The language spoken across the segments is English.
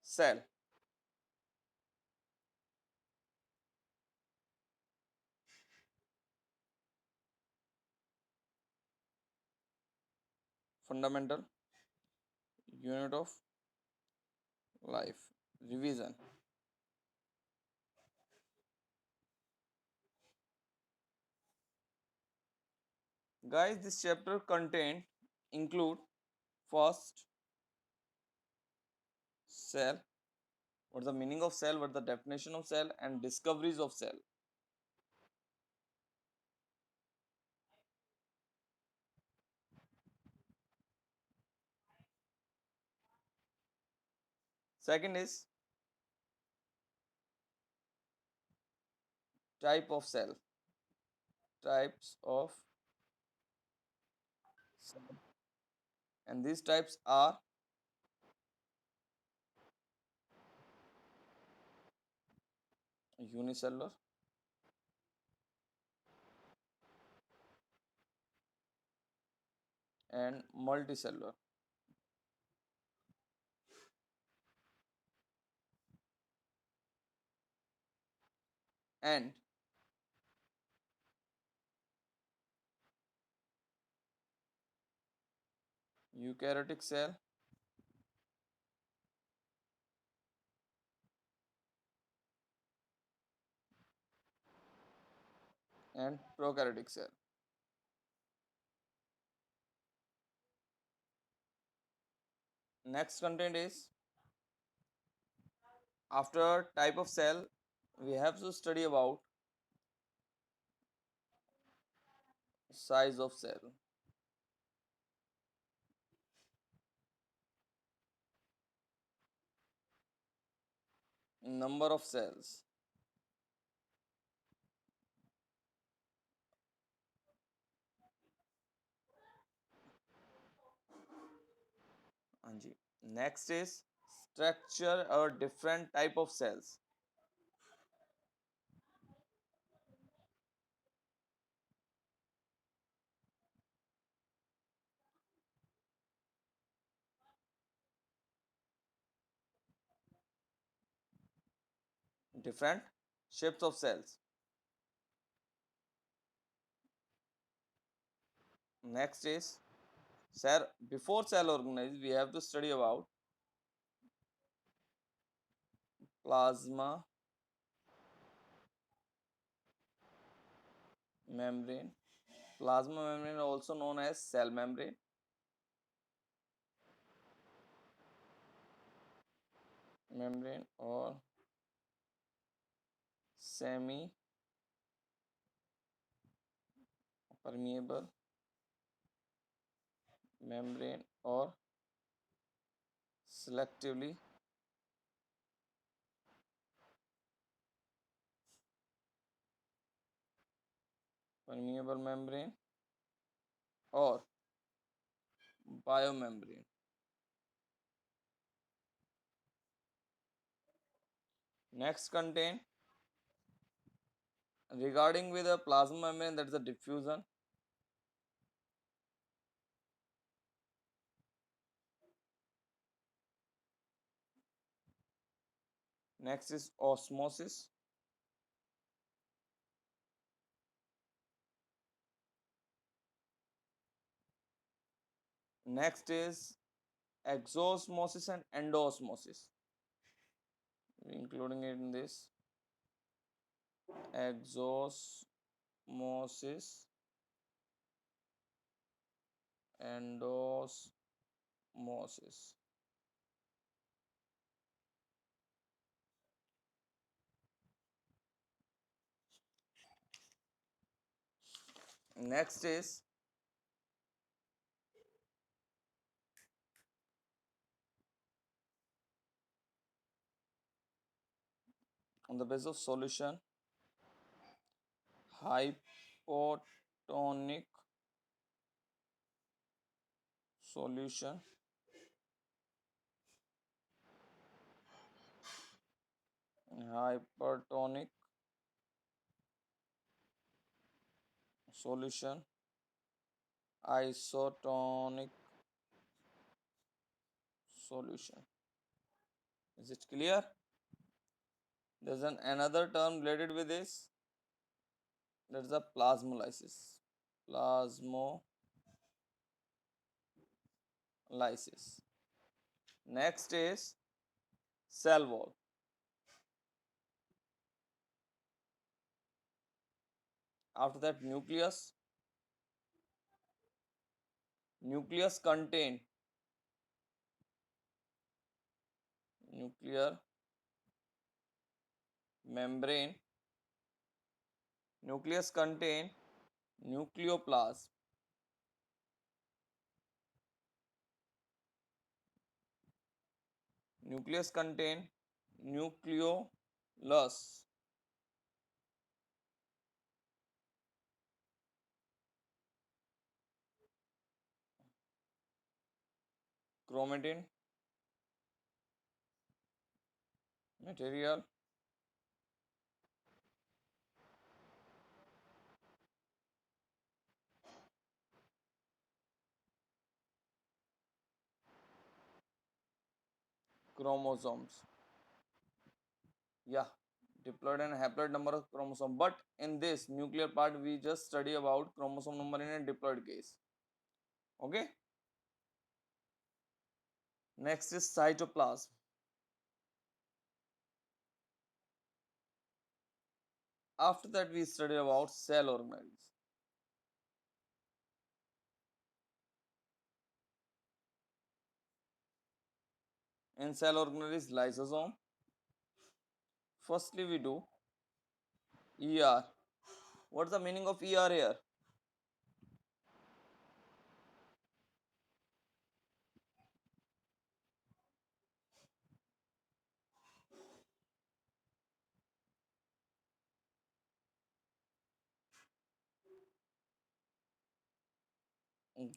Cell. Fundamental unit of life. Revision. Guys, this chapter content include first cell, what's the meaning of cell, what's the definition of cell, and discoveries of cell. Second is type of cell, types of cell. And these types are unicellular and multicellular. And eukaryotic cell and prokaryotic cell. Next content is after type of cell, we have to study about size of cell, number of cells. Anji. Next is structure or different type of cells. Different shapes of cells. Next is cell. Before cell organelles, we have to study about plasma membrane. Plasma membrane also known as cell membrane. Membrane or semi permeable membrane or selectively permeable membrane or biomembrane. Next contain regarding with the plasma membrane, that is the diffusion. Next is osmosis. Next is exosmosis and endosmosis. Including it in this exosmosis, endosmosis. Next is on the basis of solution, hypotonic solution, hypertonic solution, isotonic solution. Is it clear? There's another term related with this. That's the plasmolysis. Plasmolysis. Next is cell wall. After that, nucleus. Nucleus contain nuclear membrane. Nucleus contain nucleoplasm. Nucleus contain nucleolus. Chromatin material. Chromosomes. Yeah, diploid and haploid number of chromosome. But in this nuclear part, we just study about chromosome number in a diploid case. Okay. Next is cytoplasm. After that, we study about cell organelles. In cell organelles, lysosome. Firstly, we do ER. What's the meaning of ER here?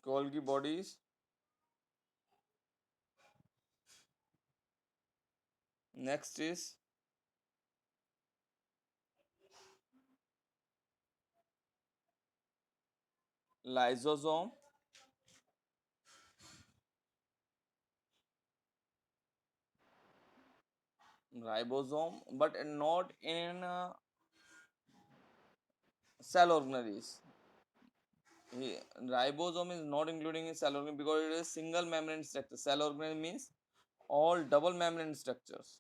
Golgi bodies. Next is lysosome, ribosome, but not in cell organelles. Ribosome is not including in cell organelle because it is single membrane structure. Cell organelle means all double membrane structures.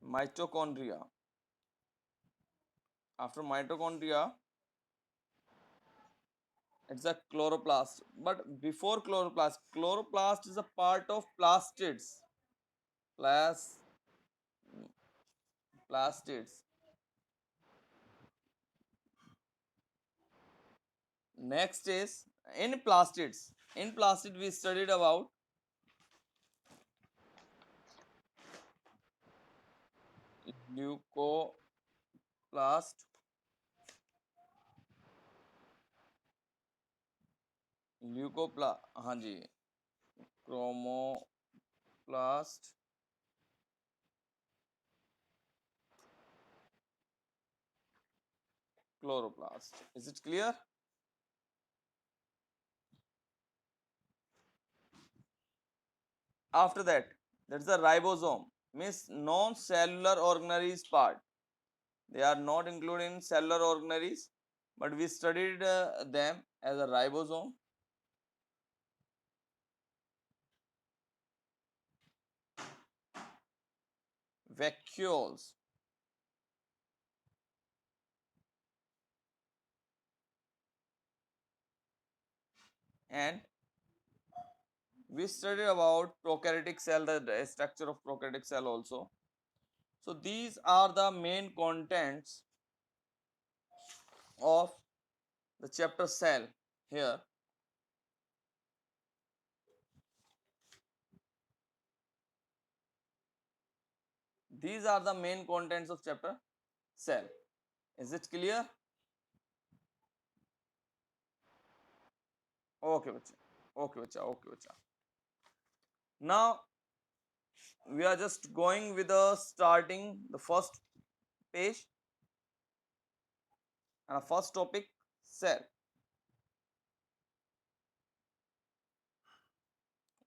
Mitochondria. After mitochondria, it's a chloroplast. But before chloroplast, chloroplast is a part of plastids. Plas, plastids. Next is in plastids. In plastid, we studied about leucoplast, हाँ जी, chromoplast, chloroplast. Is it clear? After that, that's the ribosome, means non-cellular organaries part. They are not included in cellular organaries, but we studied them as a ribosome. Vacuoles. And we studied about prokaryotic cell, the structure of prokaryotic cell also. So these are the main contents of the chapter cell here. These are the main contents of chapter cell. Is it clear? Okay, bacha. Okay, bacha. Okay, bacha. Now we are just going with the starting the first page. And first topic, cell.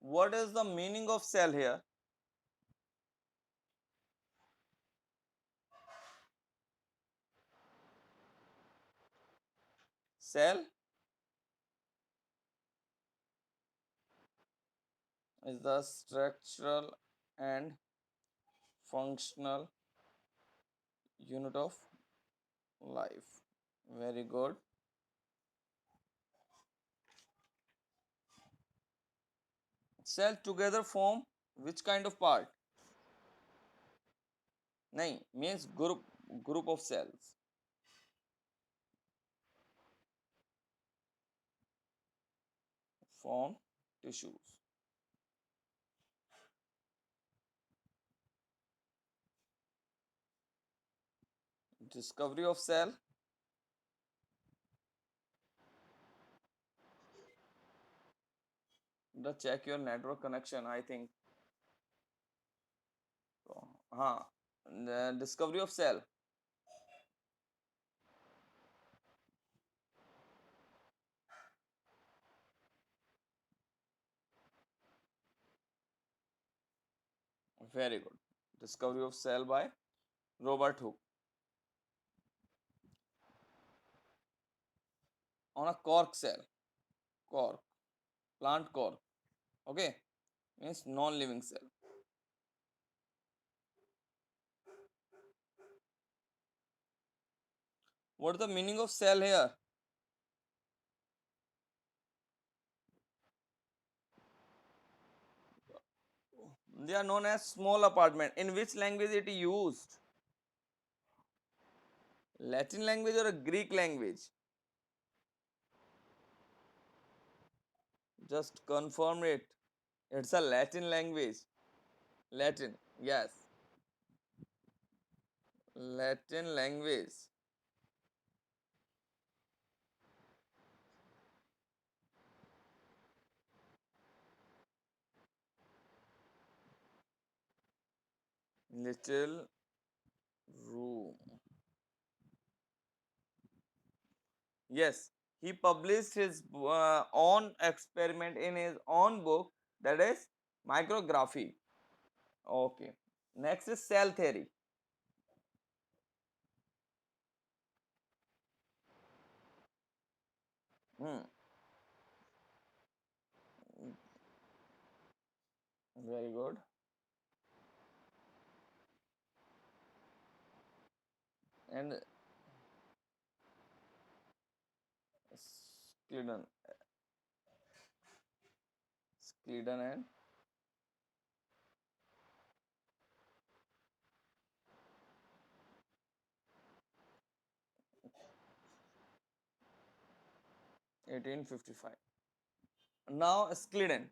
What is the meaning of cell here? Cell is the structural and functional unit of life. Very good. Cell together form which kind of part? Nahin, means group of cells. Form tissues. Discovery of cell. The check your network connection, I think. Huh. The discovery of cell. Very good. Discovery of cell by Robert Hooke. On a cork cell. Cork. Plant cork. Okay. Means non-living cell. What is the meaning of cell here? They are known as small apartment. In which language it is used? Latin language or a Greek language? Just confirm it. It's a Latin language. Latin. Yes. Latin language. Little room. Yes. He published his own experiment in his own book, that is micrography. Okay. Next is cell theory. Hmm. Very good. And Skleden. Skleden and 1855. Now Skleden.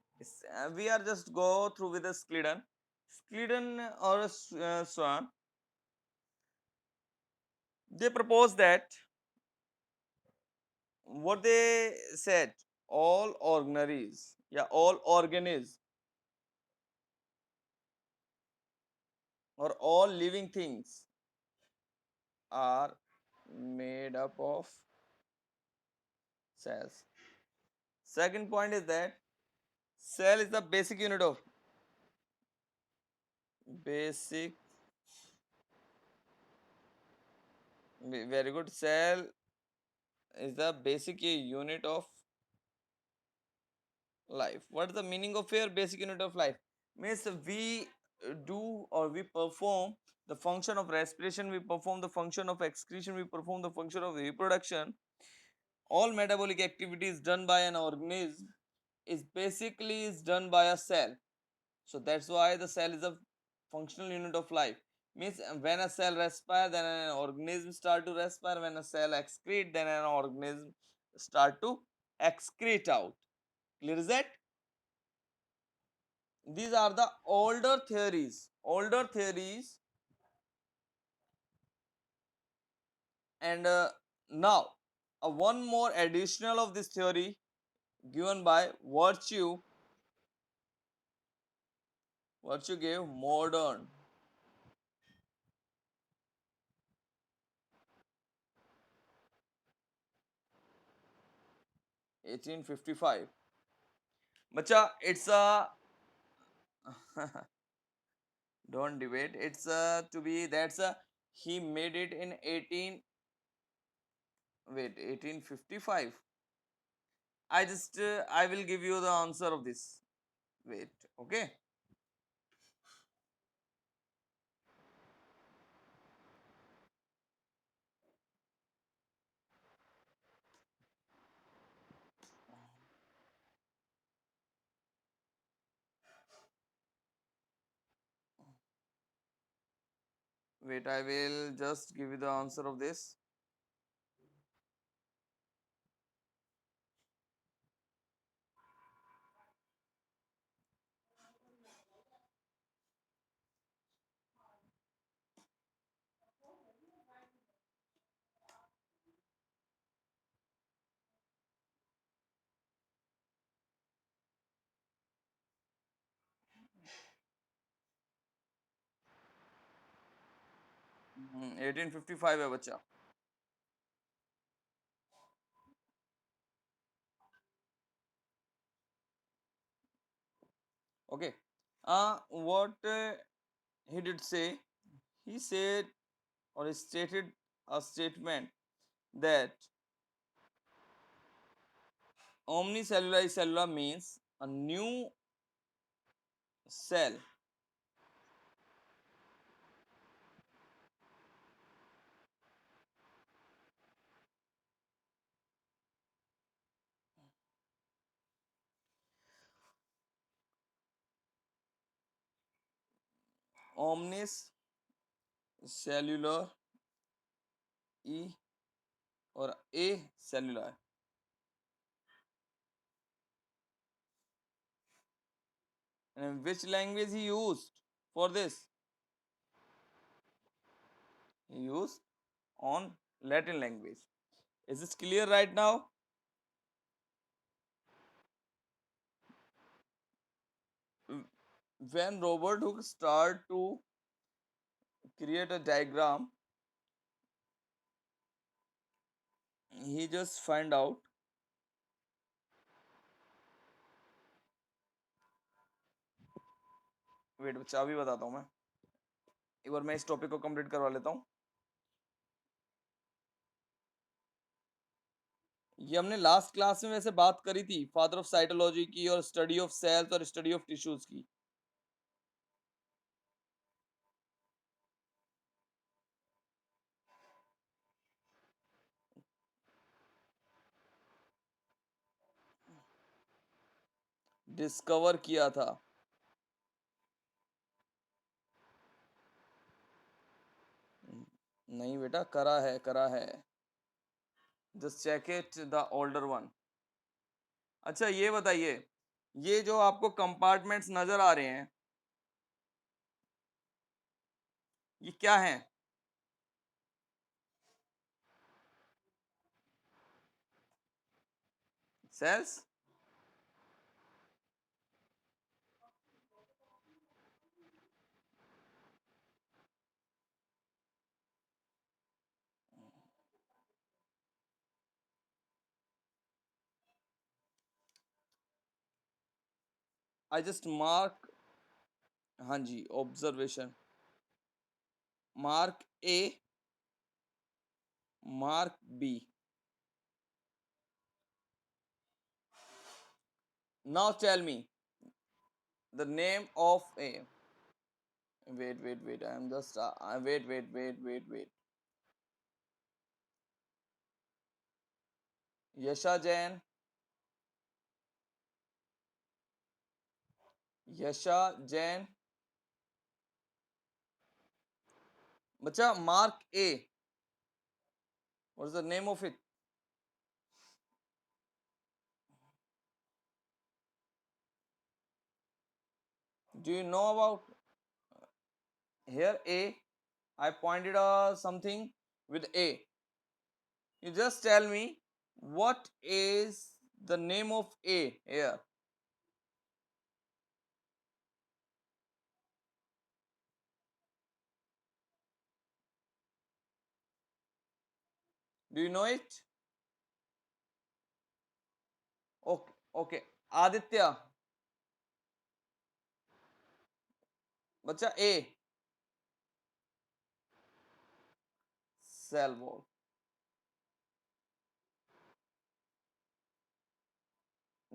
We are just go through with the Skleden. Skleden or Swan. They propose that what they said, all organaries, yeah, all organisms or all living things are made up of cells. Second point is that cell is the basic unit of basic. Very good. Cell is the basic unit of life. What is the meaning of your basic unit of life? Means we do or we perform the function of respiration, we perform the function of excretion, we perform the function of reproduction. All metabolic activities done by an organism is basically is done by a cell. So that's why the cell is a functional unit of life. Means when a cell respire, then an organism start to respire. When a cell excrete, then an organism start to excrete out. Clear is that? These are the older theories. Older theories, and now one more additional of this theory given by Virtue. Virtue gave modern. 1855. बच्चा it's a don't debate. It's to be that's a he made it in 18 wait 1855. I will give you the answer of this. Wait, okay. Wait, I will just give you the answer of this. Hmm, 1855 है बच्चा. Okay. What he did say? He said or he stated a statement that omnicellular cellular means a new cell. Omnicellular E or A cellular. And which language he used for this? He used on Latin language. Is this clear right now? When Robert Hooke started to create a diagram, he just find out. Wait बच्चा अभी बताता हूँ मैं. एक बार मैं इस topic को complete करवा लेता हूँ. ये हमने लास्ट क्लास में वैसे बात करी थी फादर ऑफ साइटोलॉजी की और स्टडी ऑफ सेल्स और स्टडी ऑफ टिश्यूज की. डिस्कवर किया था. नहीं बेटा, करा है करा है. Just check it the older one. अच्छा ये बताइए, ये जो आपको कंपार्टमेंट्स नजर आ रहे हैं, ये क्या हैं? सेल्स. I just mark. हाँ जी, observation. Mark A, mark B. Now tell me the name of A. Wait, I am just wait. यशा जैन. यशा जैन. बच्चा mark A, what is the name of it? Do you know about here A? I pointed something with A. You just tell me what is the name of A here. Do you know it? Okay okay. Aditya, बच्चा A, cell wall.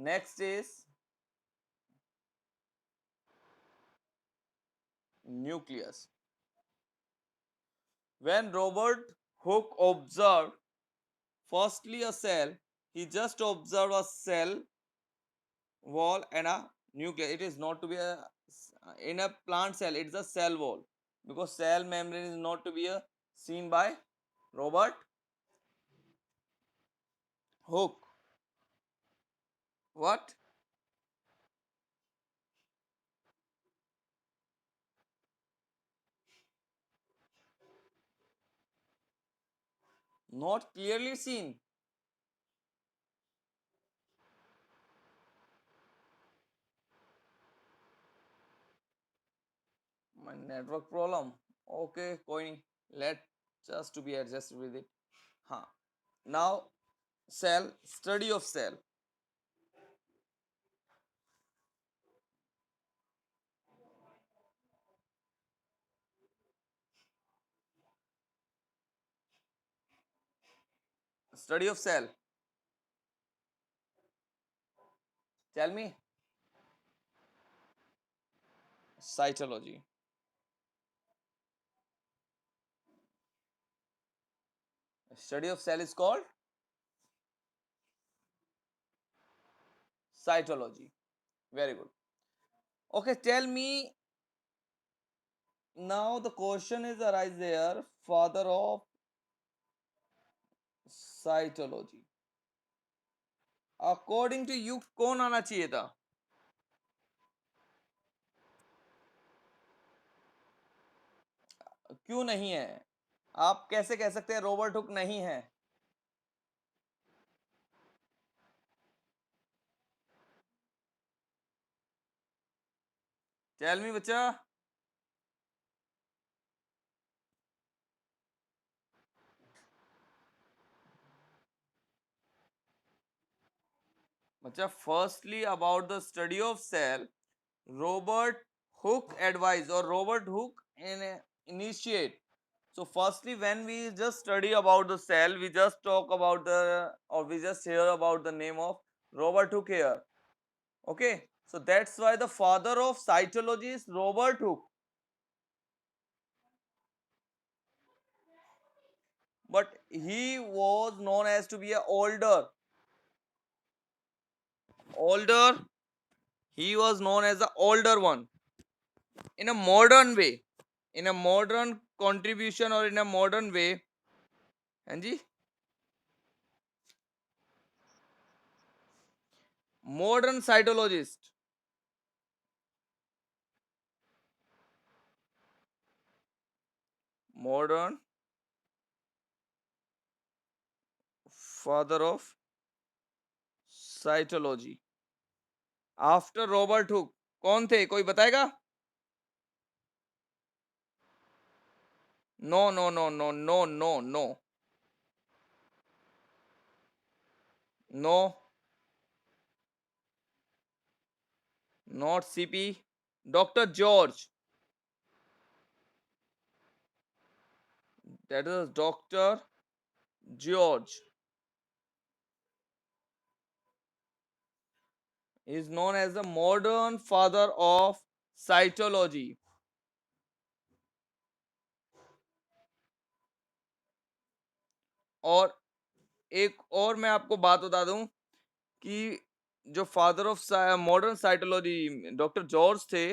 Next is nucleus. When Robert Hooke observed firstly a cell, he just observed a cell wall and a nucleus. It is not to be a in a plant cell. It's a cell wall because cell membrane is not to be a seen by Robert Hooke. What? Not clearly seen. My network problem. Okay, कोई नहीं. Let just to be adjusted with it. हाँ. Now cell, study of cell. Study of cell. Tell me. Cytology. Study of cell is called cytology. Very good. Okay, tell me now the question is arise there. Father of cytology. According to you कौन आना चाहिए था? क्यों नहीं है? आप कैसे कह सकते हैं रॉबर्ट हुक नहीं है? टेल मी बच्चा. बच्चा firstly about the study of cell, Robert Hooke advised or Robert Hooke initiate. So firstly, when we just study about the cell, we just talk about the or we just hear about the name of Robert Hooke here. Okay, so that's why the father of cytology is Robert Hooke. But he was known as to be a older. He was known as the older one in a modern way, in a modern contribution or in a modern way. हाँ जी, modern cytologist, modern father of cytology after Robert Hooke. कौन थे, कोई बताएगा? No no no no no no no no, not CP. Doctor George. That is doctor George. is known as the modern father of cytology. और एक और मैं आपको बात बता दूं कि जो father of modern cytology doctor George थे,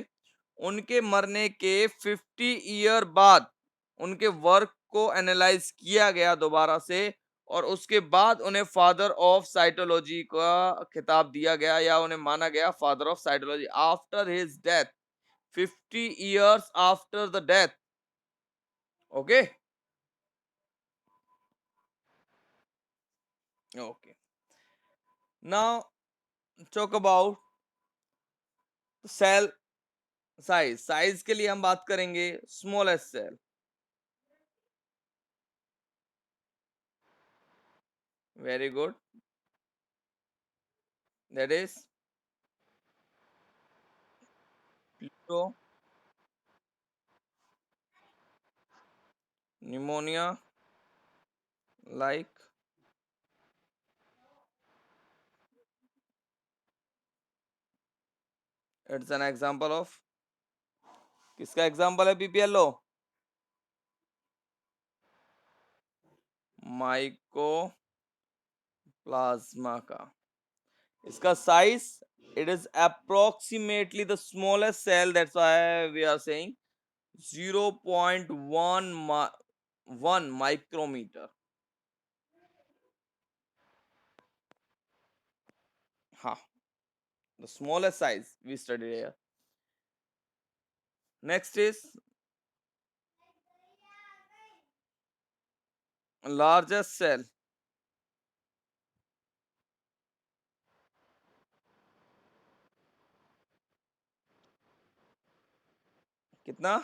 उनके मरने के 50 ईयर बाद उनके वर्क को एनालाइज किया गया दोबारा से, और उसके बाद उन्हें फादर ऑफ साइटोलॉजी का खिताब दिया गया या उन्हें माना गया father of cytology after his death, 50 years after the death. Okay okay. Now talk about cell size. Size के लिए हम बात करेंगे smallest cell. Very good. That is Pluto, pneumonia, like it's an example of किसका example है PPLO? Mycoplasma का. इसका size, it is approximately the smallest cell, that's why we are saying 0.1 1 micrometer. Ha, the smallest size we studied here. Next is largest cell. कितना?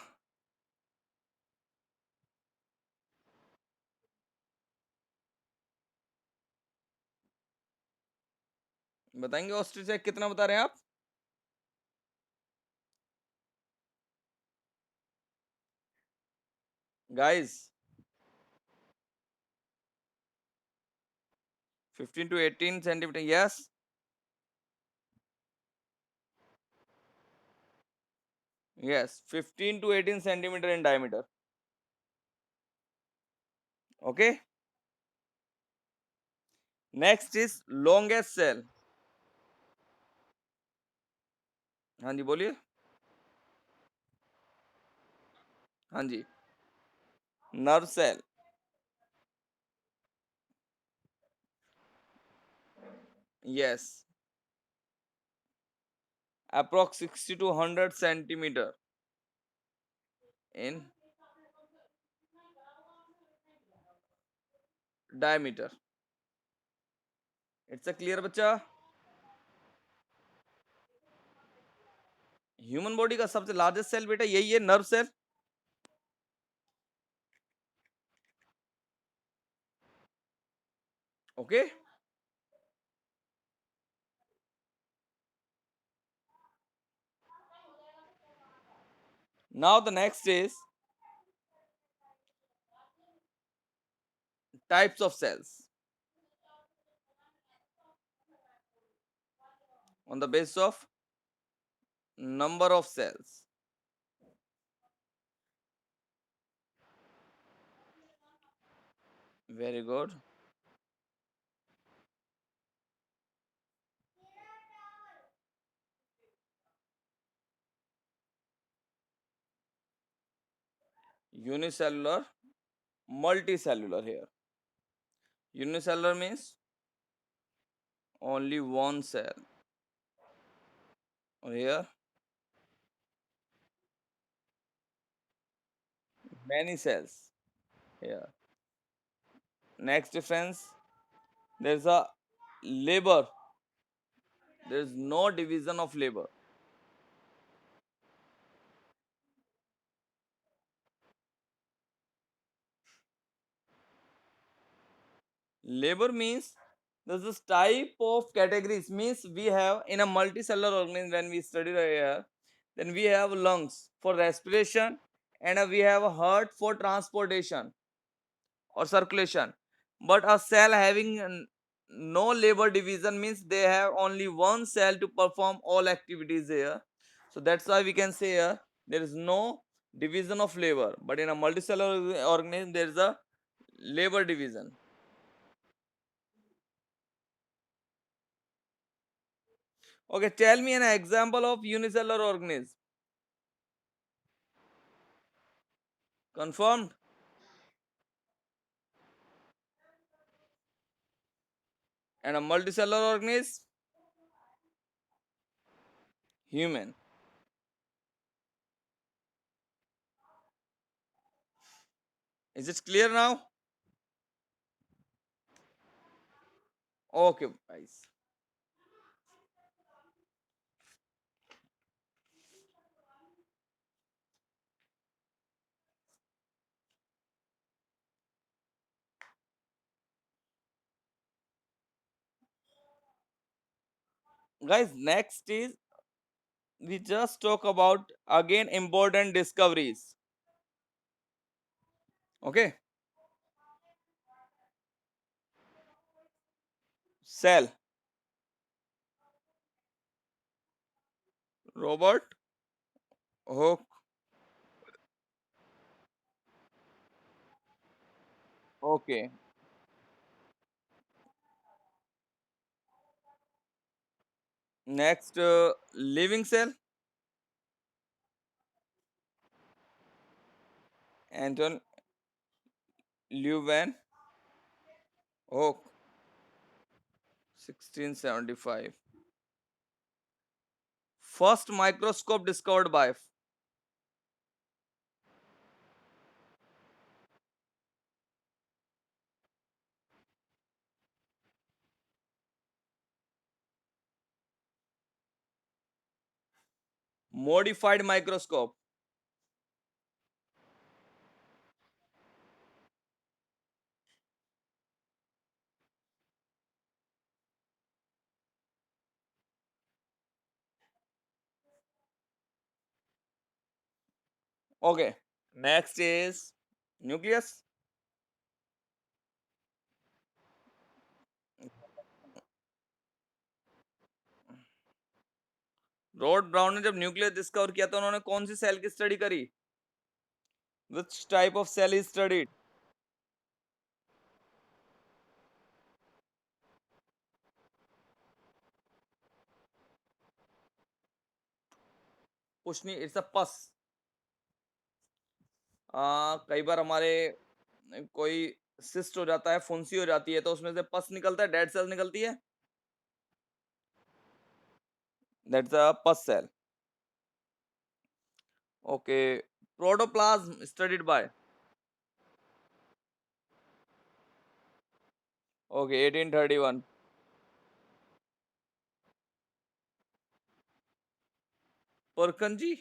बताएंगे ostrich कितना बता रहे हैं आप? Guys, 15 to 18 centimeter. Yes. Yes, 15 to 18 centimeter in diameter. Okay. Next is longest cell. हाँ जी बोलिए. हाँ जी. Nerve cell. Yes. Approx 60 to 100 centimeter in diameter. It's a clear बच्चा. ह्यूमन बॉडी का सबसे लार्जेस्ट सेल बेटा यही है, nerve cell. Okay. Now the next is types of cells on the basis of number of cells. Very good. Unicellular, multicellular here. Unicellular means only one cell. Or here many cells. Here. Next difference, there's a labor. There is no division of labor. Labor means there's this type of categories, means we have in a multicellular organism when we study here, then we have lungs for respiration and we have a heart for transportation or circulation. But a cell having no labor division means they have only one cell to perform all activities here. So that's why we can say here there is no division of labor. But in a multicellular organism there is a labor division. Okay, tell me an example of unicellular organism. Confirmed? And a multicellular organism? Human. Is it clear now? Okay, guys. Guys, next is we just talk about again important discoveries. Okay, cell, Robert Hooke. Okay, next living cell, Anton Leuven Hooke, 1675. First microscope discovered by modified microscope. Okay, next is nucleus. Rod brown ने जब nucleus discover किया तो उन्होंने कौन सी cell की study करी? Which type of cell is studied? कुछ नहीं, इट्स अ पस। कई बार हमारे कोई सिस्ट हो जाता है, फुंसी हो जाती है, तो उसमें से पस निकलता है, डेड सेल निकलती है, that's a pus cell. Okay, protoplasm studied by. Okay, 1831। Purkinje,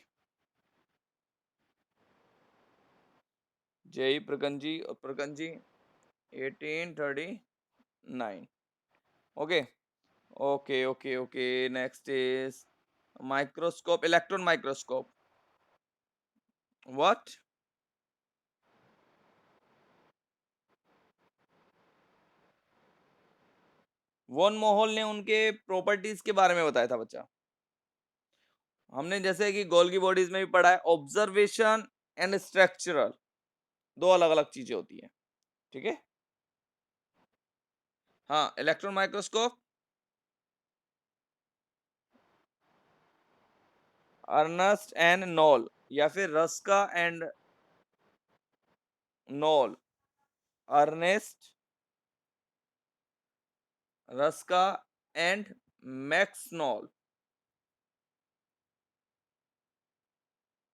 J E Purkinje और Purkinje 1839। Okay, okay, okay, okay, next is microscope, electron microscope. What? Von Mohl ने उनके प्रॉपर्टीज के बारे में बताया था बच्चा। हमने जैसे कि गोल्गी बॉडीज में भी पढ़ा है, ऑब्जर्वेशन एंड स्ट्रक्चरल, दो अलग अलग चीजें होती है। ठीक है, हाँ, electron microscope, Ernst and Knoll, या फिर Ruska and Knoll, Ernst Ruska and Max knoll.